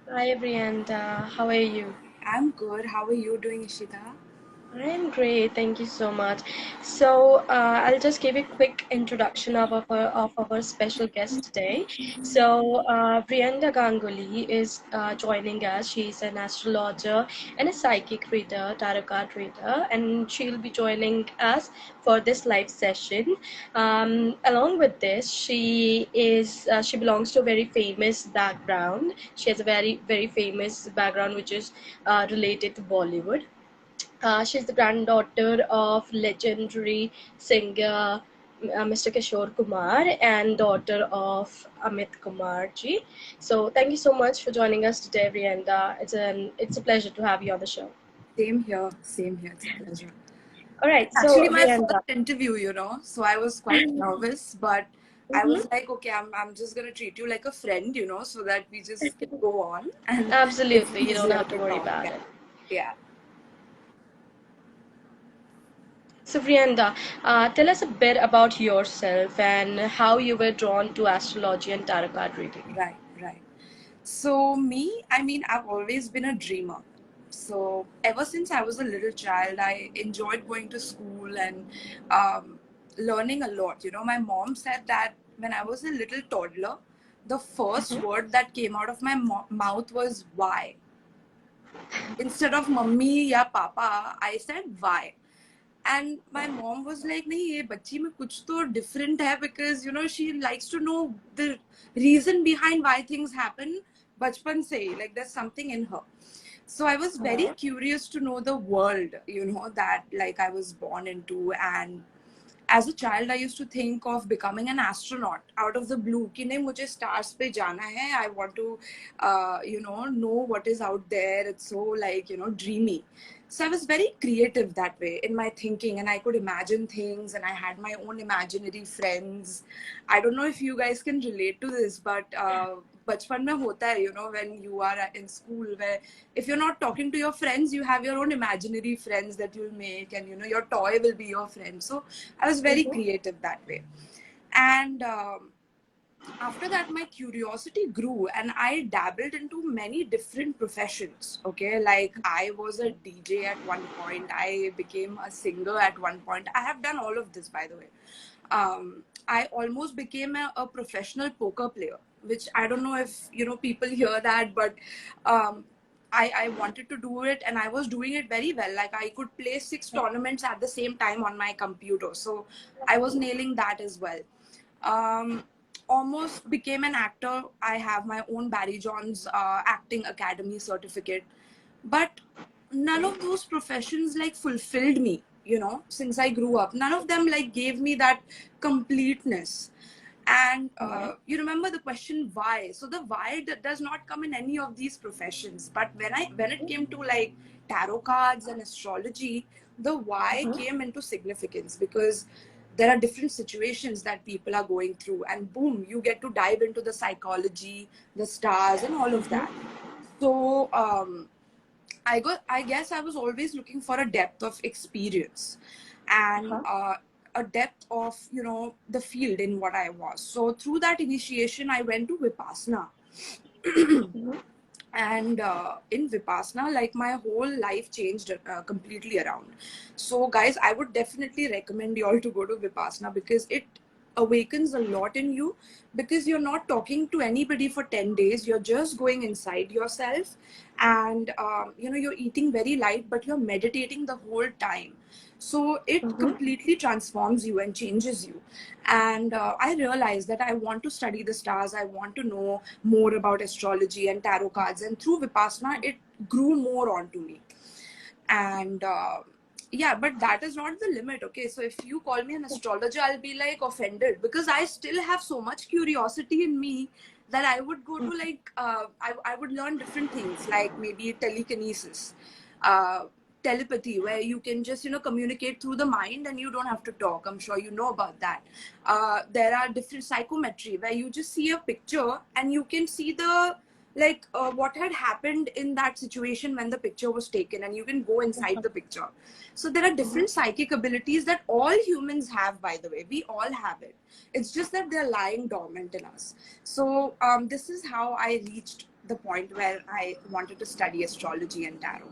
Hi, Brianda. How are you? I'm good. How are you doing, Ishita? I'm great, thank you so much. So, I'll just give a quick introduction of our special guest today. So, Vriendaganguly is joining us. She's an astrologer and a psychic reader, tarot card reader, and she'll be joining us for this live session. Along with this, she belongs to a very famous background. She has a very famous background, which is related to Bollywood. She's the granddaughter of legendary singer Mr. Kishore Kumar and daughter of Amit Kumar ji. So thank you so much for joining us today, Brianda. It's a pleasure to have you on the show. Same here. Same here. It's a pleasure. All right, It's so actually my Brianda. first interview, so I was quite nervous, but I Mhm. was like, okay, I'm just gonna treat you like a friend, so that we just can go on and it's Absolutely, you don't easier have to to worry talk. about Yeah. it. Yeah. So Brianda, tell us a bit about yourself and how you were drawn to astrology and tarot card reading. Right, right. So me, I mean, I've always been a dreamer. So ever since I was a little child, I enjoyed going to school and um, learning a lot. My mom said that when I was a little toddler, the first word that came out of my mouth was why. Instead of mummy ya papa, I said why. And my mom was like, nahi, ye bachchi mein kuch to different hai, because, she likes to know the reason behind why things happen bachpan se hi. Like there's something in her. So I was very Uh-huh. curious to know the world, that like I was born into. And as a child, I used to think of becoming an astronaut out of the blue. कि नहीं मुझे stars पे जाना है. I want to, know what is out there. It's so like dreamy. So I was very creative that way in my thinking, and I could imagine things, and I had my own imaginary friends. I don't know if you guys can relate to this, but बचपन में होता है, when you are in school, where if you're not talking to your friends, you have your own imaginary friends that you'll make, and your toy will be your friend. So I was very Mm-hmm. creative that way. And after that, my curiosity grew, and I dabbled into many different professions. Okay, like I was a DJ at one point, I became a singer at one point. I have done all of this, by the way. I almost became a professional poker player, which I don't know if people hear that, but um, I wanted to do it, and I was doing it very well. Like I could play 6 tournaments at the same time on my computer, so I was nailing that as well. Um, Almost became an actor. I have my own Barry John's acting academy certificate, but none of those professions like fulfilled me. Since I grew up, none of them like gave me that completeness. And you remember the question why? So the why does not come in any of these professions. But when it came to like tarot cards and astrology, the why came into significance, because there are different situations that people are going through, and boom, you get to dive into the psychology, the stars, and all of that. So I guess I was always looking for a depth of experience, and Uh-huh. a depth of the field in what I was. So through that initiation, I went to Vipassana. Mhm. And in Vipassana, like my whole life changed completely around. So guys, I would definitely recommend you all to go to Vipassana, because it awakens a lot in you, because you're not talking to anybody for 10 days. You're just going inside yourself, and you're eating very light, but you're meditating the whole time. So it Mhm. completely transforms you and changes you. And I realized that I want to study the stars. I want to know more about astrology and tarot cards. And through Vipassana, it grew more onto me. And yeah, but that is not the limit. Okay, so if you call me an astrologer, I'll be like offended, because I still have so much curiosity in me that I would go to like I would learn different things, like maybe telekinesis, uh, telepathy, where you can just communicate through the mind and you don't have to talk. I'm sure you know about that. There are different psychometry, where you just see a picture and you can see the like what had happened in that situation when the picture was taken, and you can go inside the picture. So there are different psychic abilities that all humans have, by the way. We all have it. It's just that they're lying dormant in us. So this is how I reached the point where I wanted to study astrology and tarot.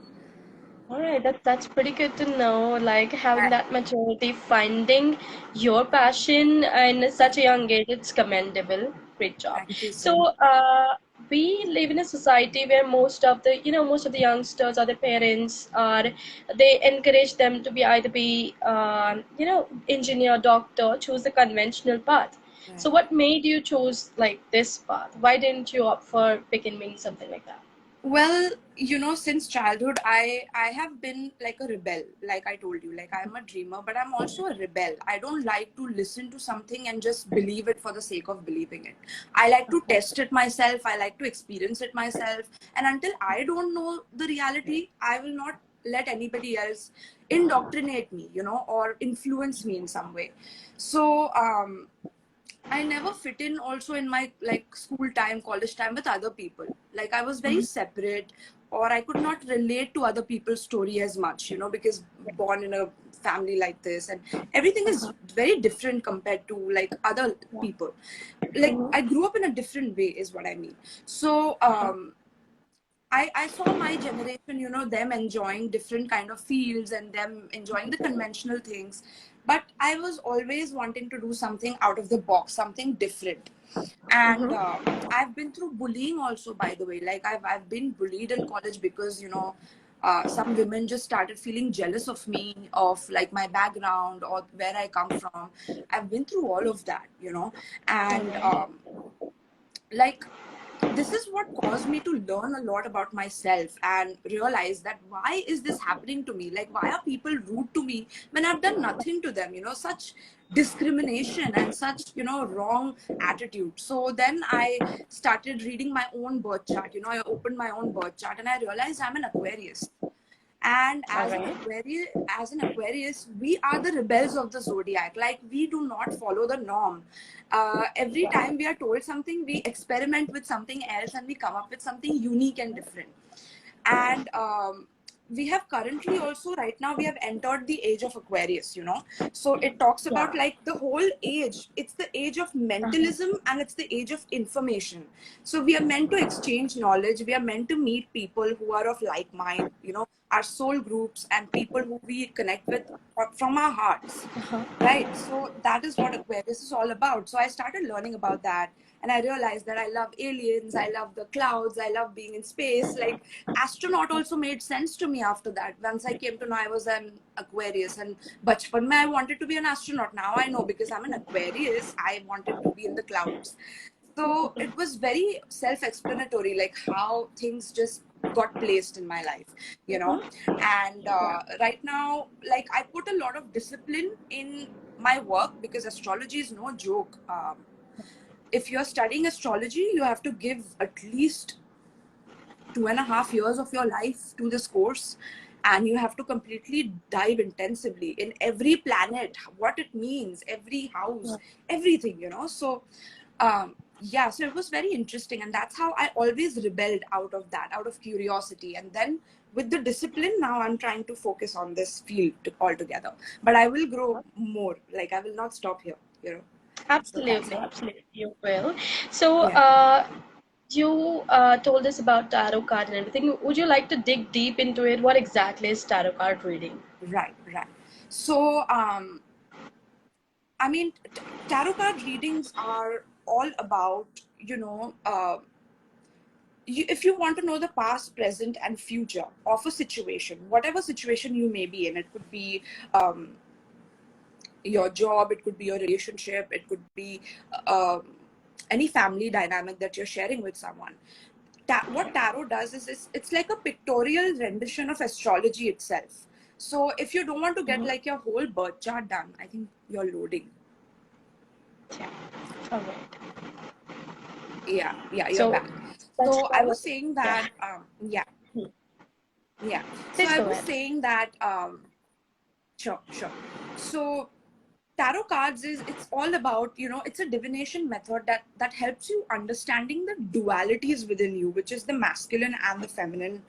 All right, that's pretty good to know. Like having that maturity, finding your passion in such a young age, it's commendable. Great job. Thank you So, so much. we live in a society where most of the youngsters or the parents are, they encourage them to be either be, engineer, doctor, choose the conventional path. So, Right. what made you choose like this path? Why didn't you opt for becoming something like that? Well, since childhood, I have been like a rebel. Like I told you, like I'm a dreamer, but I'm also a rebel. I don't like to listen to something and just believe it for the sake of believing it. I like to Okay. test it myself. I like to experience it myself. And until I don't know the reality, I will not let anybody else indoctrinate me, or influence me in some way. So, I never fit in also in my like school time, college time with other people. Like I was very separate, or I could not relate to other people's story as much, because born in a family like this and everything is very different compared to like other people. Like I grew up in a different way is what I mean. So I saw my generation, them enjoying different kind of fields and them enjoying the conventional things. But I was always wanting to do something out of the box, something different. And I've been through bullying also, by the way. Like I've been bullied in college because, some women just started feeling jealous of me, of like my background or where I come from. I've been through all of that, and like this is what caused me to learn a lot about myself and realize that why is this happening to me, like why are people rude to me when I've done nothing to them, such discrimination and such wrong attitude. So then I started reading my own birth chart. I opened my own birth chart and I realized I'm an Aquarius. And All as an right. Aquarius, we are the rebels of the zodiac. Like we do not follow the norm. Every time we are told something, we experiment with something else and we come up with something unique and different. And we have currently also right now we have entered the age of Aquarius. So it talks about Yeah. like the whole age. It's the age of mentalism and it's the age of information. So we are meant to exchange knowledge. We are meant to meet people who are of like mind, our soul groups and people who we connect with from our hearts. Right. So that is what Aquarius is all about. So I started learning about that and I realized that I love aliens, I love the clouds, I love being in space. Like astronaut also made sense to me after that. Once I came to know I was an Aquarius, and bachpan mein I wanted to be an astronaut. Now I know because I'm an Aquarius, I wanted to be in the clouds. So it was very self-explanatory, like how things just got placed in my life, and right now, like I put a lot of discipline in my work because astrology is no joke. If you're studying astrology, you have to give at least 2.5 years of your life to this course, and you have to completely dive intensively in every planet, what it means, every house, everything, so yeah, so it was very interesting, and that's how I always rebelled out of that, out of curiosity. And then with the discipline, now I'm trying to focus on this field altogether, but I will grow more, like I will not stop here, so that's Absolutely, how. absolutely, you will. So, Yeah. you told us about tarot card and everything. Would you like to dig deep into it? What exactly is tarot card reading? Right. So I mean, tarot card readings are all about, if you want to know the past, present, and future of a situation, whatever situation you may be in, it could be your job, it could be your relationship, it could be um, any family dynamic that you're sharing with someone. What tarot does is it's like a pictorial rendition of astrology itself. So if you don't want to get like your whole birth chart done, I think you're loading. Yeah. All right. Yeah, you're So, back. let's So I follow. was saying Yeah. that, yeah. So Please I go was ahead. saying that, sure. So tarot cards it's all about, it's a divination method that helps you understanding the dualities within you, which is the masculine and the feminine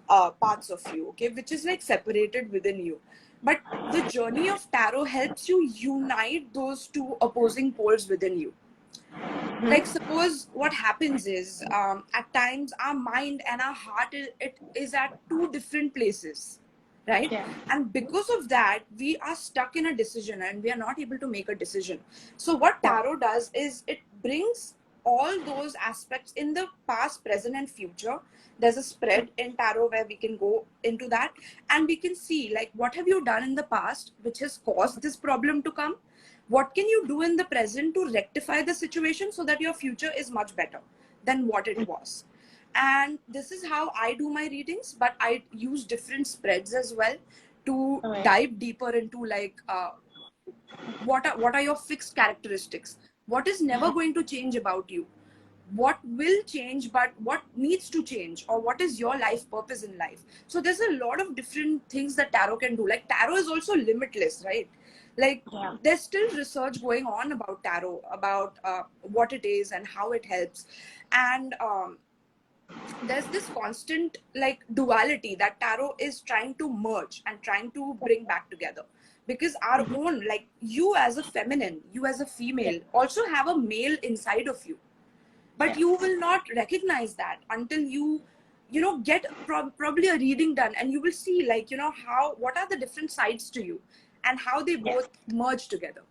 parts of you, okay, which is like separated within you. But the journey of tarot helps you unite those two opposing poles within you. Like suppose what happens is at times our mind and our heart it is at two different places, right? Yeah. And because of that we are stuck in a decision and we are not able to make a decision. So what Yeah. tarot does is it brings all those aspects in the past, present and future. There's a spread in tarot where we can go into that and we can see like what have you done in the past which has caused this problem to come, what can you do in the present to rectify the situation so that your future is much better than what it was. And this is how I do my readings, but I use different spreads as well to All right. dive deeper into like what are your fixed characteristics, what is never going to change about you, what will change but what needs to change, or what is your life purpose in life. So there's a lot of different things that tarot can do. Like tarot is also limitless, right? Like Yeah. there's still research going on about tarot, about what it is and how it helps. And there's this constant like duality that tarot is trying to merge and trying to bring back together, because our own, like you as a feminine, you as a Yeah. female also have a male inside of you, but you Yes. will not recognize that until you know get probably a reading done, and you will see like you know how what are the different sides to you and how they Yes. both merge together.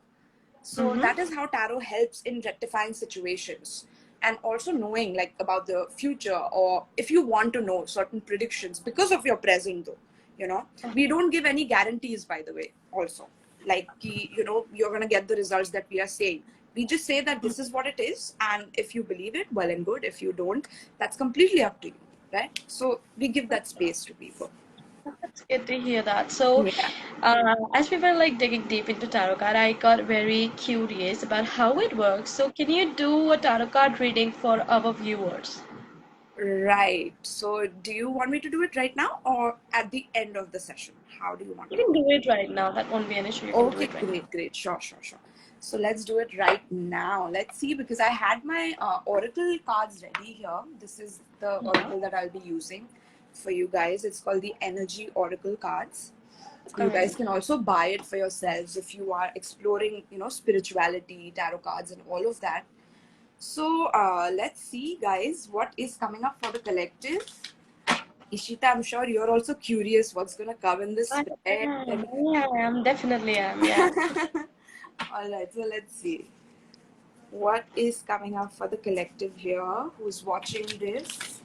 So Mm-hmm. that is how tarot helps in rectifying situations and also knowing like about the future, or if you want to know certain predictions because of your present though, you know. We don't give any guarantees, by the way, also. Like you know you're going to get the results that we are saying. We just say that this is what it is, and if you believe it, well and good. If you don't, that's completely up to you, right? So we give that space to people. That's good to hear that. So, Yeah. as we were like digging deep into tarot card, I got very curious about how it works. So, can you do a tarot card reading for our viewers? Right. So do you want me to do it right now or at the end of the session? How do you want You to can go? do it right now. That won't be an issue. You can do Okay, it right now. great, great. Sure, sure, sure. So let's do it right now. Let's see, because I had my oracle cards ready here. This is the oracle that I'll be using for you guys. It's called the Energy Oracle cards. All You right. guys can also buy it for yourselves if you are exploring, you know, spirituality, tarot cards, and all of that. So let's see, guys, what is coming up for the collective. Ishita, I'm sure you're also curious what's going to come in this I spread. am. Yeah, I am. Definitely am. Yeah. All right, so let's see what is coming up for the collective here who's watching this.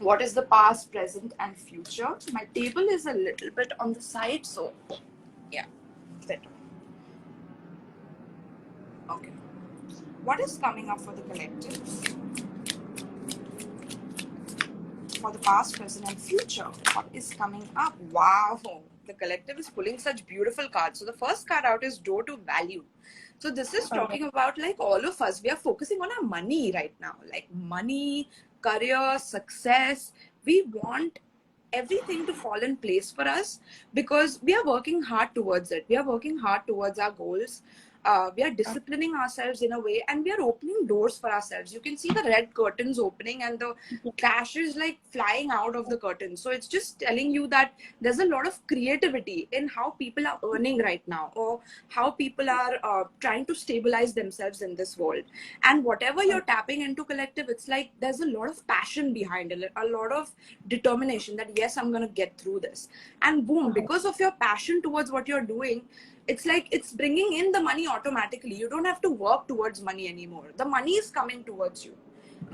What is the past, present, and future? My table is a little bit on the side, so yeah, better. Okay. What is coming up for the collective? For the past, present, and future. What is coming up? Wow, the collective is pulling such beautiful cards. So the first card out is Door to Value. So this is All right. talking about like all of us. We are focusing on our money right now, like money, career, success. We want everything to fall in place for us because we are working hard towards it. We are working hard towards our goals. We are disciplining ourselves in a way, and we are opening doors for ourselves. You can see the red curtains opening and the cash is like flying out of the curtain. So it's just telling you that there's a lot of creativity in how people are earning right now, or how people are trying to stabilize themselves in this world. And whatever you're tapping into, collective, it's like there's a lot of passion behind it, a lot of determination that yes, I'm going to get through this. And boom, because of your passion towards what you're doing, it's like it's bringing in the money automatically. You don't have to work towards money anymore. The money is coming towards you,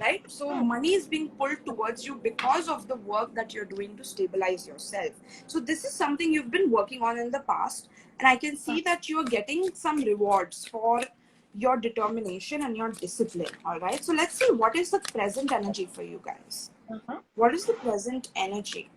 right? So money is being pulled towards you because of the work that you're doing to stabilize yourself. So this is something you've been working on in the past, and I can see that you're getting some rewards for your determination and your discipline. All right, so let's see what is the present energy for you guys. Uh-huh. What is the present energy?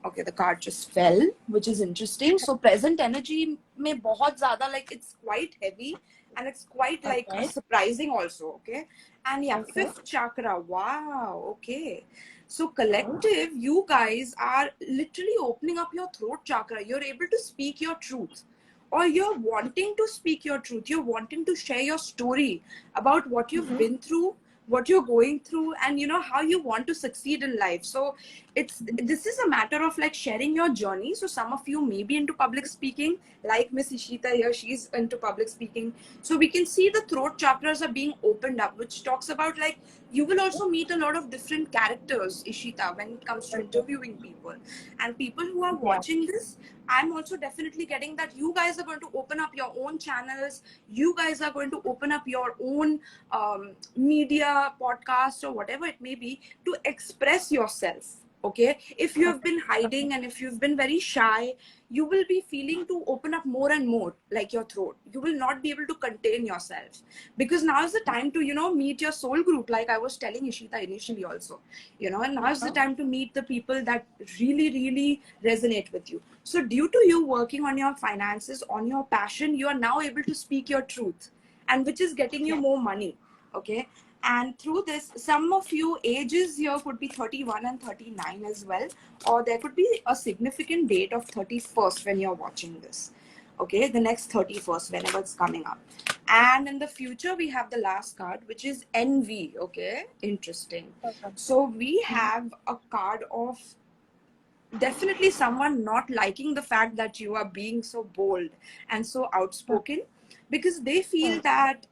Okay, the card just fell, which is interesting. So present energy may bahut zyada, like it's quite heavy and it's quite All like a right. surprising also. Okay, and yeah, Okay. fifth chakra. Wow. Okay, so collective, you guys are literally opening up your throat chakra. You're able to speak your truth, or you're wanting to speak your truth. You're wanting to share your story about what you've been through, what you're going through, and you know how you want to succeed in life. So this is a matter of like sharing your journey. So some of you may be into public speaking, like Miss Ishita here, she's into public speaking. So we can see the throat chakras are being opened up, which talks about like you will also meet a lot of different characters, Ishita, when it comes to interviewing people. And people who are Yeah. watching this, I'm also definitely getting that you guys are going to open up your own channels. You guys are going to open up your own media, podcast, or whatever it may be, to express yourself. Okay, if you have been hiding and if you've been very shy, you will be feeling to open up more and more, like your throat. You will not be able to contain yourself, because now is the time to, you know, meet your soul group, like I was telling Ishita initially also, you know. And now is the time to meet the people that really, really resonate with you. So due to you working on your finances, on your passion, you are now able to speak your truth, and which is getting you Yeah. more money. Okay. And through this, some of you ages here could be 31 and 39 as well, or there could be a significant date of 31st when you're watching this. Okay, the next 31st, whenever it's coming up. And in the future, we have the last card, which is envy. Okay, interesting. So we have a card of definitely someone not liking the fact that you are being so bold and so outspoken, because they feel that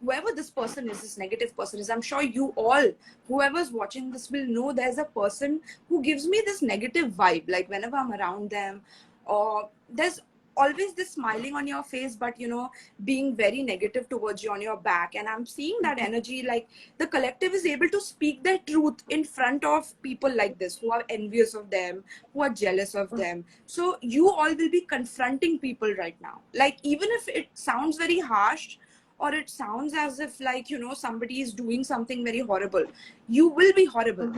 whoever this person is, this negative person is, I'm sure you all, whoever's watching this, will know there's a person who gives me this negative vibe, like whenever I'm around them, or there's always this smiling on your face, but you know, being very negative towards you on your back. And I'm seeing that energy, like the collective is able to speak their truth in front of people like this, who are envious of them, who are jealous of them. So you all will be confronting people right now, like even if it sounds very harsh, or it sounds as if like, you know, somebody is doing something very horrible, you will be horrible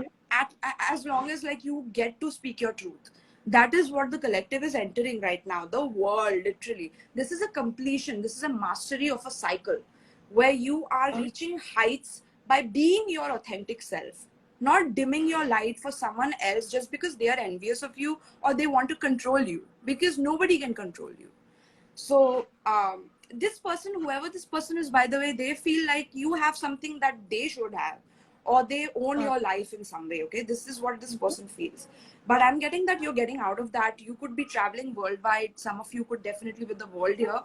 as long as like you get to speak your truth. That is what the collective is entering right now, the world, literally. This is a completion, this is a mastery of a cycle where you are reaching heights by being your authentic self, not dimming your light for someone else just because they are envious of you or they want to control you, because nobody can control you. So this person, whoever this person is, by the way, they feel like you have something that they should have, or they own your life in some way. Okay, this is what this person feels. But I'm getting that you're getting out of that. You could be traveling worldwide. Some of you could definitely with the world here.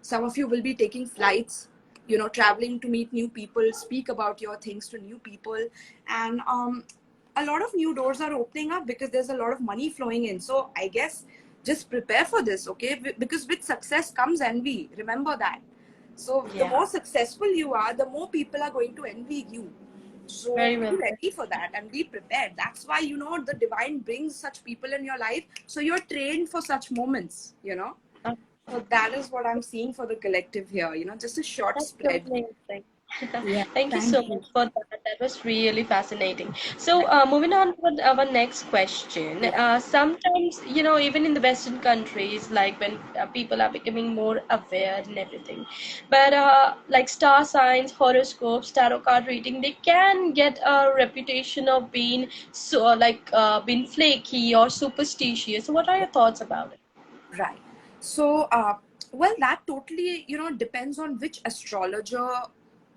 Some of you will be taking flights, you know, traveling to meet new people, speak about your things to new people. And a lot of new doors are opening up because there's a lot of money flowing in. So I guess just prepare for this, okay? Because with success comes envy. Remember that. So the Yeah. more successful you are, the more people are going to envy you. So Very be well. ready for that and be prepared. That's why, you know, the divine brings such people in your life. So you're trained for such moments, you know. Uh, So that is what I'm seeing for the collective here, you know, just a short That's so spread. amazing. Yeah, Thank you so thank you. much for that. That was really fascinating. So, Right. moving on to our next question. Yeah. Sometimes, you know, even in the Western countries, like when people are becoming more aware and everything, but like star signs, horoscopes, tarot card reading, they can get a reputation of being so, being flaky or superstitious. So, what are your thoughts about it? Right. So, well, that totally, you know, depends on which astrologer,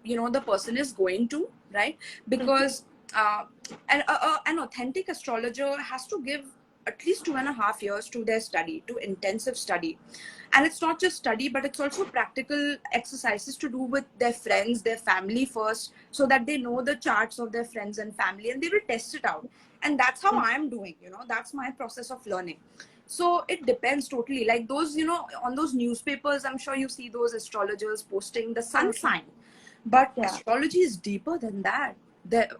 you know, the person is going to, right? Because uh, an authentic astrologer has to give at least 2.5 years to their study, to intensive study. And it's not just study, but it's also practical exercises to do with their friends, their family first, so that they know the charts of their friends and family and they will test it out. And that's how I'm doing, you know, that's my process of learning. So it depends totally. Like those, you know, on those newspapers, I'm sure you see those astrologers posting the sun sign. But Yeah. astrology is deeper than that.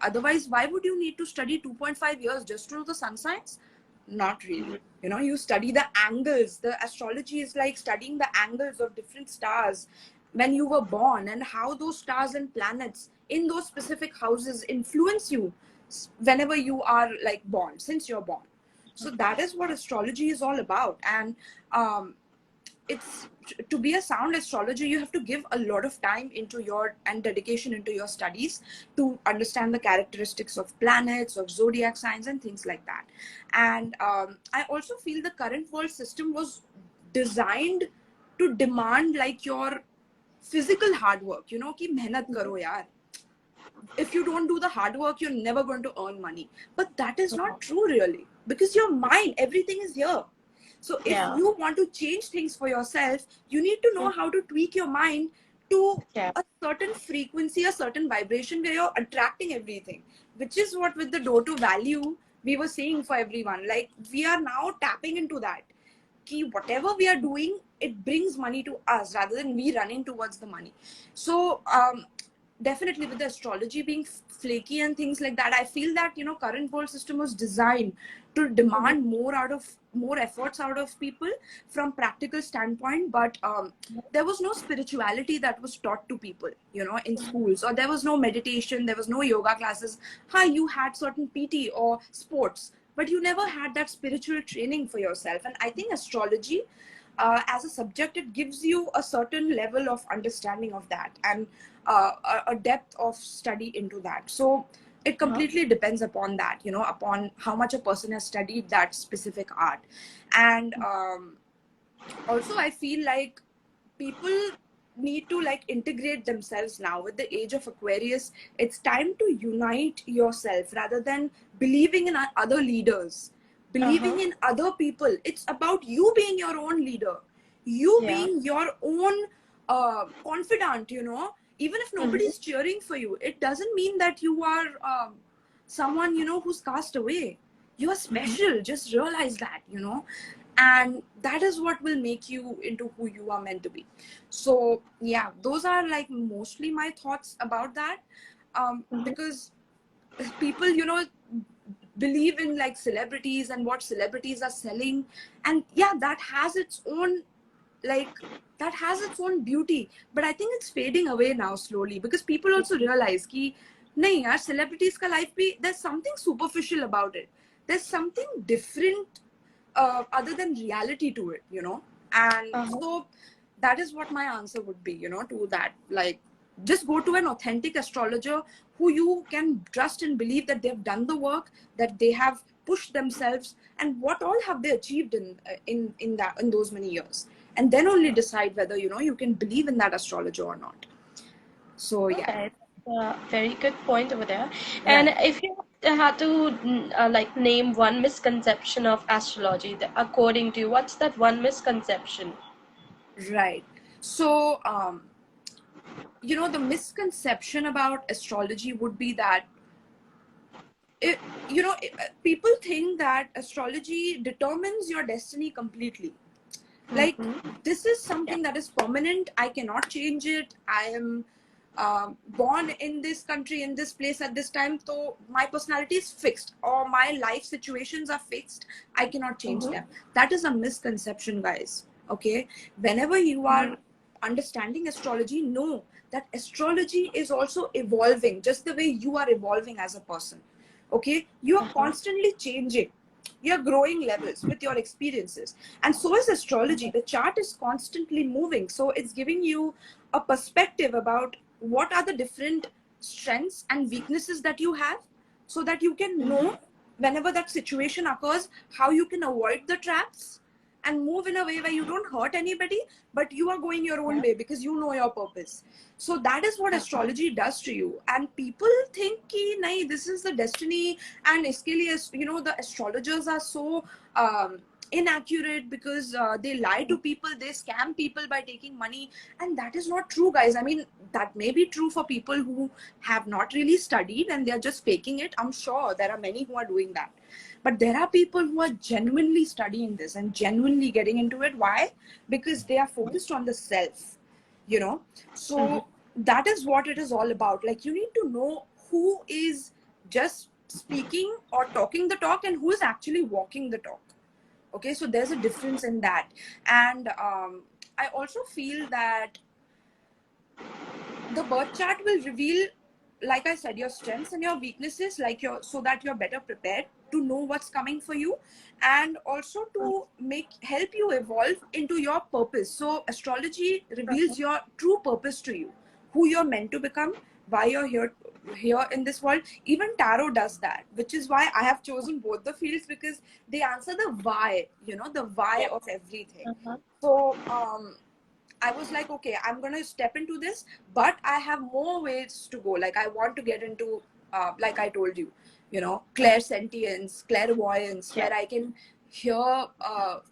Otherwise, why would you need to study 2.5 years just to know the sun signs? Not really. You know, you study the angles. The astrology is like studying the angles of different stars when you were born, and how those stars and planets in those specific houses influence you whenever you are like born, since you're born. So that is what astrology is all about. And it's to be a sound astrologer, you have to give a lot of time into your and dedication into your studies to understand the characteristics of planets, of zodiac signs and things like that. And I also feel the current world system was designed to demand like your physical hard work, you know, ki mehnat karo yaar. if you don't do the hard work, you're never going to earn money. But that is not true, really, because your mind, everything is here. So if Yeah. you want to change things for yourself, you need to know how to tweak your mind to Yeah. a certain frequency, a certain vibration where you're attracting everything, which is what with the door to value we were saying for everyone. Like, we are now tapping into that. Ki whatever we are doing, it brings money to us rather than we running towards the money. So definitely, with the astrology being flaky and things like that, I feel that, you know, current world system was designed to demand more efforts out of people from practical standpoint. But there was no spirituality that was taught to people, you know, in schools, or there was no meditation, there was no yoga classes. You had certain PT or sports, but you never had that spiritual training for yourself. And I think astrology, as a subject, it gives you a certain level of understanding of that, and a depth of study into that. So it completely depends upon that, you know, upon how much a person has studied that specific art. And also, I feel like people need to like integrate themselves now with the age of Aquarius. It's time to unite yourself rather than believing in other leaders, believing in other people. It's about you being your own leader, you Yeah. being your own confidant, you know. Even if nobody's cheering for you, it doesn't mean that you are someone, you know, who's cast away. You are special, just realize that, you know. And that is what will make you into who you are meant to be. So yeah, those are like mostly my thoughts about that. Because people, you know, believe in like celebrities and what celebrities are selling, and yeah, that has its own, like, that has its own beauty. But I think it's fading away now slowly, because people also realize ki nahi yaar, celebrities ka life bhi, there's something superficial about it. There's something different other than reality to it, you know. And so that is what my answer would be, you know, to that. Like, just go to an authentic astrologer who you can trust and believe that they've done the work, that they have pushed themselves, and what all have they achieved in those many years. And then only decide whether, you know, you can believe in that astrologer or not. So yeah. Okay, very good point over there. And Right. if you had to like name one misconception of astrology, according to you, what's that one misconception? Right. So you know, the misconception about astrology would be that you know, people think that astrology determines your destiny completely. Like, this is Yeah. something that is permanent, I cannot change it. I am born in this country, in this place at this time, so my personality is fixed, or my life situations are fixed, I cannot change them. That is a misconception, guys. Okay, whenever you are understanding astrology, know that astrology is also evolving, just the way you are evolving as a person. Okay, you are constantly changing, you're growing levels with your experiences. And so is astrology. The chart is constantly moving, so it's giving you a perspective about what are the different strengths and weaknesses that you have, so that you can know whenever that situation occurs how you can avoid the traps and move in a way where you don't hurt anybody, but you are going your own way because you know your purpose. So that is what astrology does to you. And people think ki nahi, this is the destiny, and iske liye, you know, the astrologers are so inaccurate because they lie to people, they scam people by taking money. And that is not true, guys. I mean, that may be true for people who have not really studied and they're just faking it. I'm sure there are many who are doing that. But there are people who are genuinely studying this and genuinely getting into it. Why? Because they are focused on the self, you know. So that is what it is all about. Like, you need to know who is just speaking or talking the talk and who is actually walking the talk. Okay, so there's a difference in that. And I also feel that the birth chart will reveal, like I said, your strengths and your weaknesses, like your, so that you're better prepared to know what's coming for you, and also to help you evolve into your purpose. So astrology reveals your true purpose to you, who you're meant to become, why you're here in this world. Even tarot does that, which is why I have chosen both the fields, because they answer the why, you know, the why of everything. So I was like, okay, I'm going to step into this, but I have more ways to go. Like, I want to get into, like I told you, clairsentience, clairvoyance, Yeah. where I can hear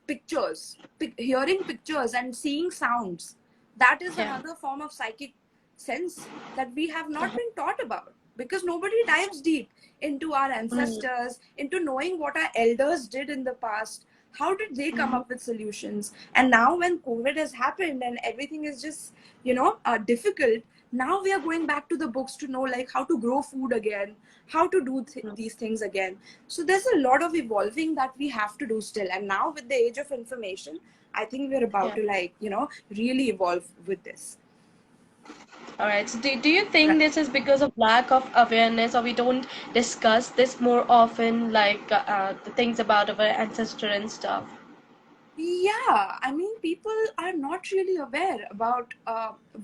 pictures, hearing pictures and seeing sounds. That is Yeah. another form of psychic sense that we have not Uh-huh. been taught about, because nobody dives deep into our Mm. ancestors, into knowing what our elders did in the past. How did they come Mhm. up with solutions? And now when COVID has happened and everything is just difficult, now we are going back to the books to know, like, how to grow food again, how to do Mm. these things again. So there's a lot of evolving that we have to do still. And now with the age of information, I think we're about Yeah. to, like, really evolve with this. All right. So do you Right. think this is because of lack of awareness, or we don't discuss this more often, like the things about our ancestor and stuff? Yeah, I mean, people are not really aware about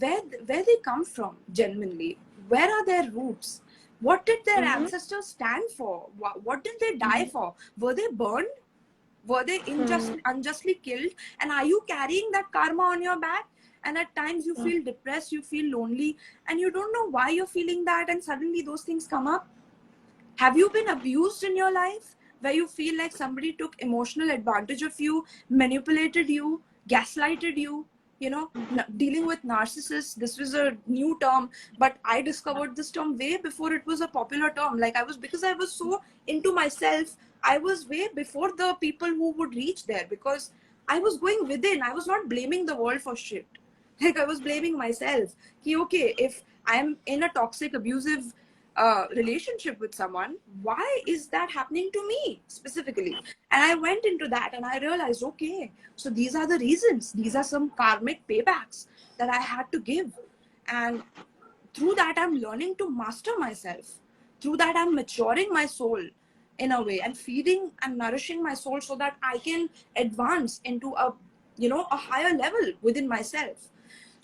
where they come from. Genuinely, where are their roots? What did their Mm-hmm. ancestors stand for? What did they die Mm-hmm. for? Were they burned? Were they unjustly killed? And are you carrying that karma on your back? And at times you feel depressed, you feel lonely, and you don't know why you're feeling that, and suddenly those things come up. Have you been abused in your life, where you feel like somebody took emotional advantage of you, manipulated you, gaslighted you? Dealing with narcissists, this was a new term, but I discovered this term way before it was a popular term. Like, because I was so into myself, I was way before the people who would reach there, because I was going within. I was not blaming the world for shit. Like, I was blaming myself. Okay, if I'm in a toxic, abusive relationship with someone, why is that happening to me specifically? And I went into that and I realized, okay, so these are the reasons. These are some karmic paybacks that I had to give. And through that, I'm learning to master myself. Through that, I'm maturing my soul in a way, and feeding and nourishing my soul so that I can advance into a higher level within myself.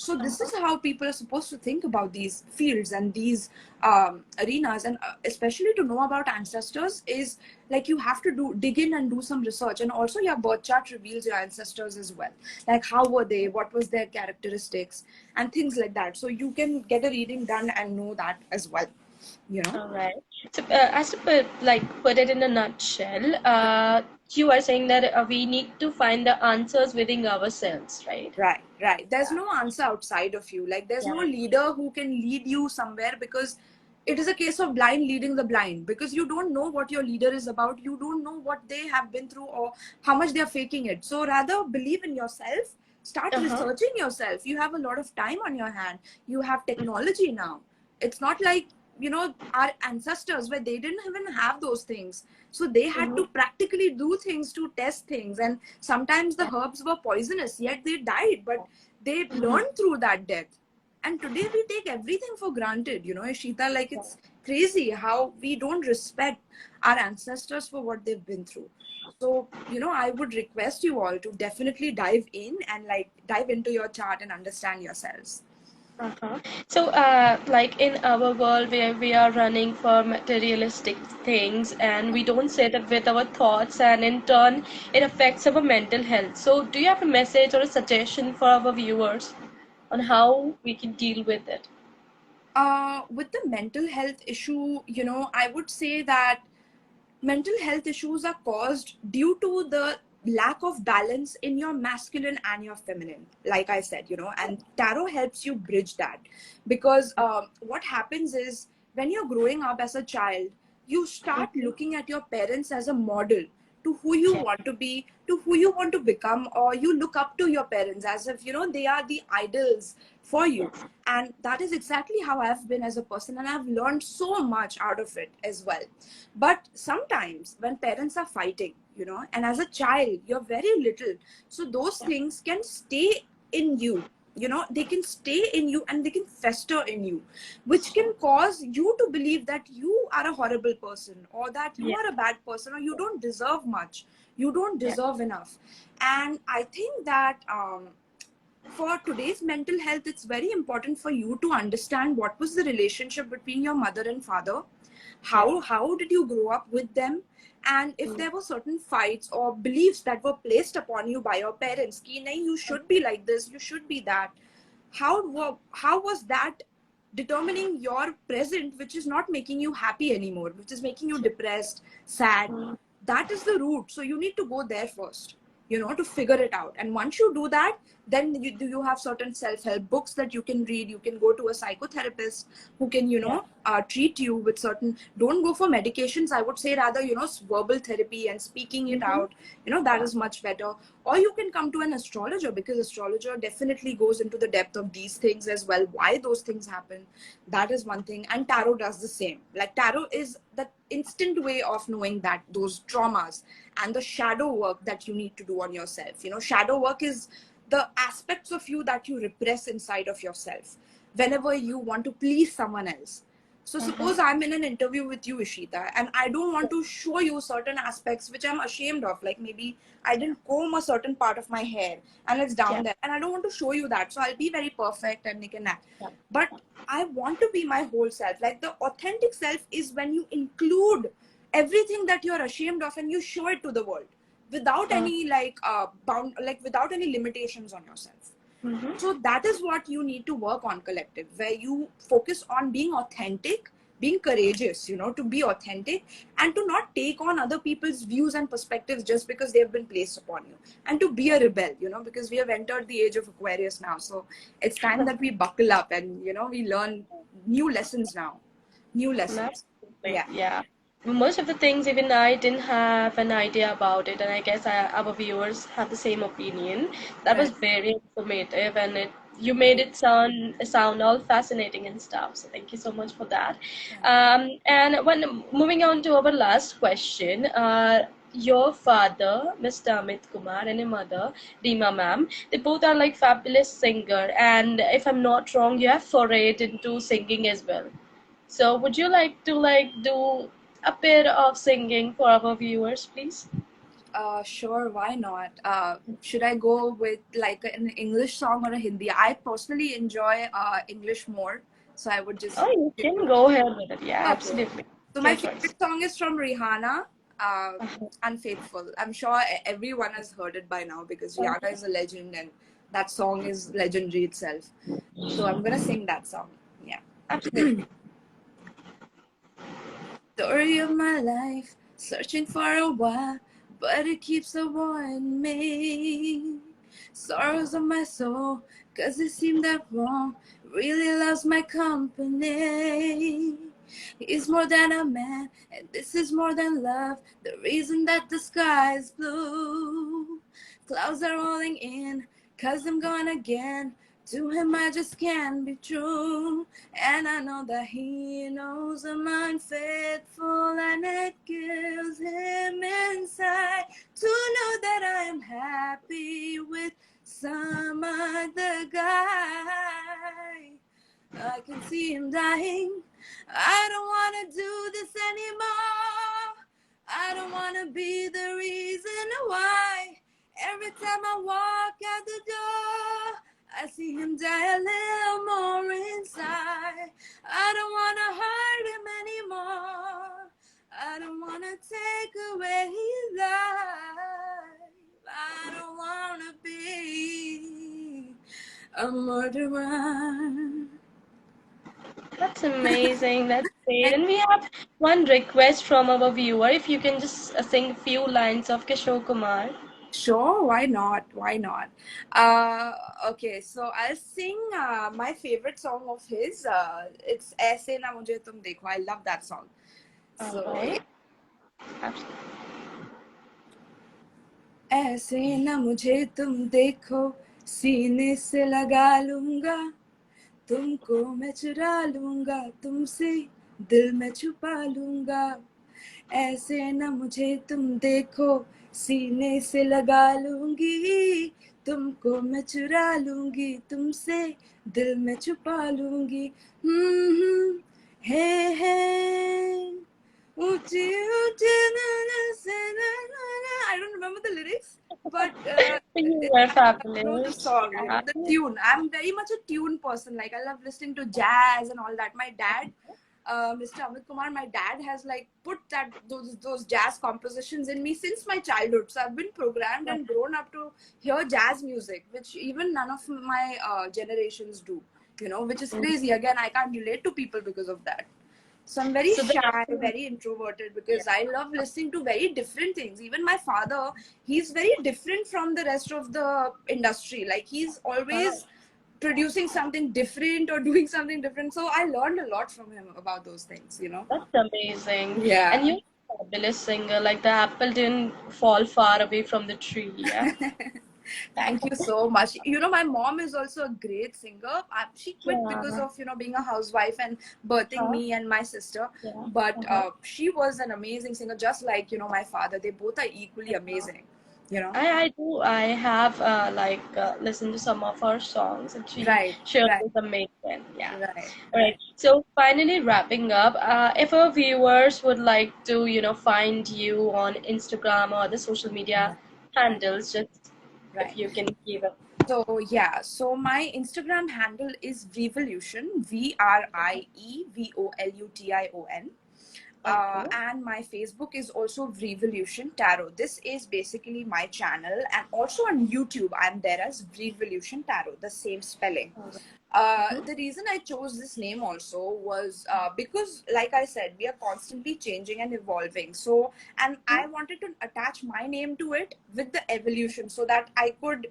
So this is how people are supposed to think about these fields and these arenas. And especially to know about ancestors is, like, you have to dig in and do some research. And also your birth chart reveals your ancestors as well, like how were they, what was their characteristics, and things like that. So you can get a reading done and know that as well, you know. All right. So, as to put it in a nutshell, you are saying that we need to find the answers within ourselves, right? Right, right. There's no answer outside of you. Like, there's no Yeah. leader who can lead you somewhere, because it is a case of blind leading the blind, because you don't know what your leader is about. You don't know what they have been through or how much they're faking it. So rather believe in yourself, start Uh-huh. researching yourself. You have a lot of time on your hand. You have technology now. It's not like, our ancestors, where they didn't even have those things. So they had Mm-hmm. to practically do things to test things, and sometimes the Yeah. herbs were poisonous, yet they died, but they Mm-hmm. learned through that death. And today we take everything for granted, Ishita. Like, it's crazy how we don't respect our ancestors for what they've been through. So, I would request you all to definitely dive in and, like, dive into your chart and understand yourselves. Uh-huh. So, like in our world where we are running for materialistic things and we don't sit up with our thoughts, and in turn, it affects our mental health. So, do you have a message or a suggestion for our viewers on how we can deal with it? With the mental health issue, I would say that mental health issues are caused due to the lack of balance in your masculine and your feminine, like I said, and tarot helps you bridge that. Because what happens is, when you're growing up as a child, you start Mm-hmm. looking at your parents as a model to who you Yeah. want to be, to who you want to become, or you look up to your parents as if they are the idols for you. And that is exactly how I've been as a person, and I've learned so much out of it as well. But sometimes when parents are fighting, and as a child you're very little, so those Yeah. things can stay in you. They can stay in you and they can fester in you, which can cause you to believe that you are a horrible person, or that you Yeah. are a bad person, or you don't deserve much, you don't Yeah. deserve enough. And I think that for today's mental health, it's very important for you to understand what was the relationship between your mother and father, How did you grow up with them? And if there were certain fights or beliefs that were placed upon you by your parents, ki nahi, you should be like this, you should be that. How was that determining your present, which is not making you happy anymore, which is making you depressed, sad? That is the root. So you need to go there first, to figure it out. And once you do that, then you have certain self-help books that you can read. You can go to a psychotherapist who can treat you with certain, don't go for medications, I would say, rather verbal therapy and speaking it out, that is much better. Or you can come to an astrologer, because astrologer definitely goes into the depth of these things as well, why those things happen. That is one thing. And tarot does the same. Like, tarot is the instant way of knowing that those traumas and the shadow work that you need to do on yourself. Shadow work is the aspects of you that you repress inside of yourself whenever you want to please someone else. So suppose I'm in an interview with you, Ishita, and I don't want to show you certain aspects which I'm ashamed of. Like, maybe I didn't comb a certain part of my hair and it's down there, and I don't want to show you that. So I'll be very perfect and make an act. But I want to be my whole self. Like, the authentic self is when you include everything that you're ashamed of and you show it to the world without any without any limitations on yourself. So that is what you need to work on, collective, where you focus on being authentic, being courageous, to be authentic, and to not take on other people's views and perspectives just because they have been placed upon you, and to be a rebel, because we have entered the age of Aquarius now. So it's time that we buckle up and, we learn new lessons now. New lessons. Yeah. Most of the things even I didn't have an idea about it, and I guess our viewers have the same opinion. That was very informative, and you made it sound all fascinating and stuff. So thank you so much for that. And when moving on to our last question, your father, Mr. Amit Kumar, and your mother, Reema ma'am, they both are like fabulous singer, and if I'm not wrong, you have forayed into singing as well. So would you like to do a bit of singing for our viewers, please? Sure, why not? Should I go with like an English song or a Hindi? I personally enjoy English more, so I would just. Oh, you can go ahead with it. Yeah, Okay. absolutely. So my favorite song is from Rihanna, Unfaithful. I'm sure everyone has heard it by now because Rihanna is a legend and that song is legendary itself. So I'm gonna sing that song. Yeah. Absolutely. Story of my life, searching for a while, but it keeps avoiding me. Sorrows of my soul, cause it seemed that wrong, really loves my company. He's more than a man, and this is more than love, the reason that the sky is blue. Clouds are rolling in, cause I'm gone again. To him I just can't be true. And I know that he knows I'm unfaithful, and it kills him inside to know that I am happy with some other guy. I can see him dying. I don't want to do this anymore. I don't want to be the reason why. Every time I walk out the door, I see him die a little more inside. I don't want to hurt him anymore. I don't want to take away his life. I don't want to be a murderer. That's amazing. That's great. And we have one request from our viewer. If you can just sing a few lines of Kishore Kumar. Sure, why not? Why not? Okay, so I'll sing my favorite song of his. It's Aise Na Mujhe Tum Dekho. I love that song. So, Alright. Absolutely. ऐसे ना मुझे तुम देखो, सीने से लगा लूंगा, तुमको मैं चुरा लूंगा, तुमसे दिल में छुपा लूंगा. ऐसे ना मुझे तुम देखो, सीने से लगा लूंगी, तुमको मैं चुरा लूंगी, तुमसे दिल में छुपा लूंगी. हे ऊंची ऊंची I don't remember the lyrics, but You were I know the fabulous. song, the tune. I'm very much a tune person. Like, I love listening to jazz and all that. My dad Mr. Amit Kumar, my dad has like put those jazz compositions in me since my childhood. So I've been programmed and grown up to hear jazz music, which even none of my generations do. You know, which is crazy. Again, I can't relate to people because of that. So I'm very So shy, very introverted, because I love listening to very different things. Even my father, he's very different from the rest of the industry. Like he's always producing something different or doing something different. So I learned a lot from him about those things, you know? that's amazing. And Yeah. you're a fabulous singer. Like the apple didn't fall far away from the tree. Yeah. Thank you so much. You know, my mom is also a great singer. She quit because Yeah. of, you know, being a housewife and birthing Huh? me and my sister. Yeah. But Uh-huh. she was an amazing singer, just like, you know, my father. They both are equally amazing, you know? I do. I have listened to some of her songs, and Right, she right, was amazing. Yeah. right, All right. right. So finally, wrapping up. If our viewers would like to, find you on Instagram or the social media Right, handles, just if right. you can give it. So yeah, so my Instagram handle is VriEvolution, VriEvolution. Okay. And my Facebook is also VriEvolution Tarot. This is basically my channel, and also on YouTube, I'm there as VriEvolution Tarot, the same spelling. All right. The reason I chose this name also was because, like I said, we are constantly changing and evolving. So, and I wanted to attach my name to it with the evolution so that I could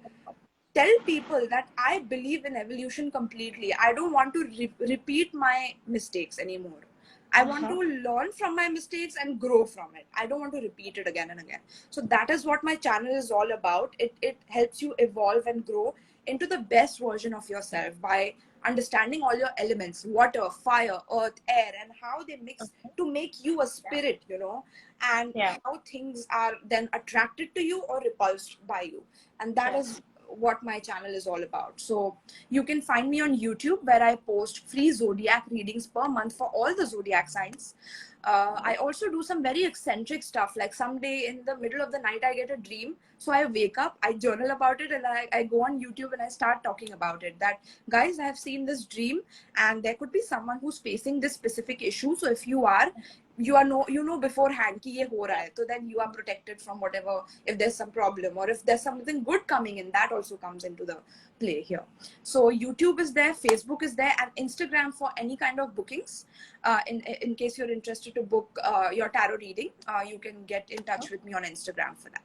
tell people that I believe in evolution completely. I don't want to repeat my mistakes anymore. I want Uh-huh. to learn from my mistakes and grow from it. I don't want to repeat it again and again. So that is what my channel is all about. It helps you evolve and grow into the best version of yourself by understanding all your elements, water, fire, earth, air, and how they mix to make you a spirit, you know, and Yeah. how things are then attracted to you or repulsed by you. And that is Yes. what my channel is all about. So you can find me on YouTube, where I post free zodiac readings per month for all the zodiac signs. I also do some very eccentric stuff. Like someday in the middle of the night, I get a dream. So I wake up, I journal about it, and I go on YouTube and I start talking about it. That, guys, I have seen this dream, and there could be someone who's facing this specific issue. So if you are, you know beforehand कि ये हो रहा है, so then you are protected from whatever, if there's some problem or if there's something good coming in, that also comes into the play here. So YouTube is there, Facebook is there, and Instagram for any kind of bookings. In case you're interested to book your tarot reading, you can get in touch with me on Instagram for that.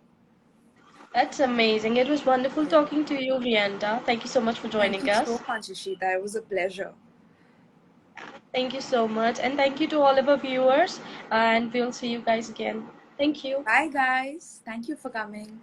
That's amazing. It was wonderful talking to you, Rienda. Thank you so much for Thank joining you so us. much, Ishita. It was a pleasure. Thank you so much. And thank you to all of our viewers. And we'll see you guys again. Thank you. Bye, guys. Thank you for coming.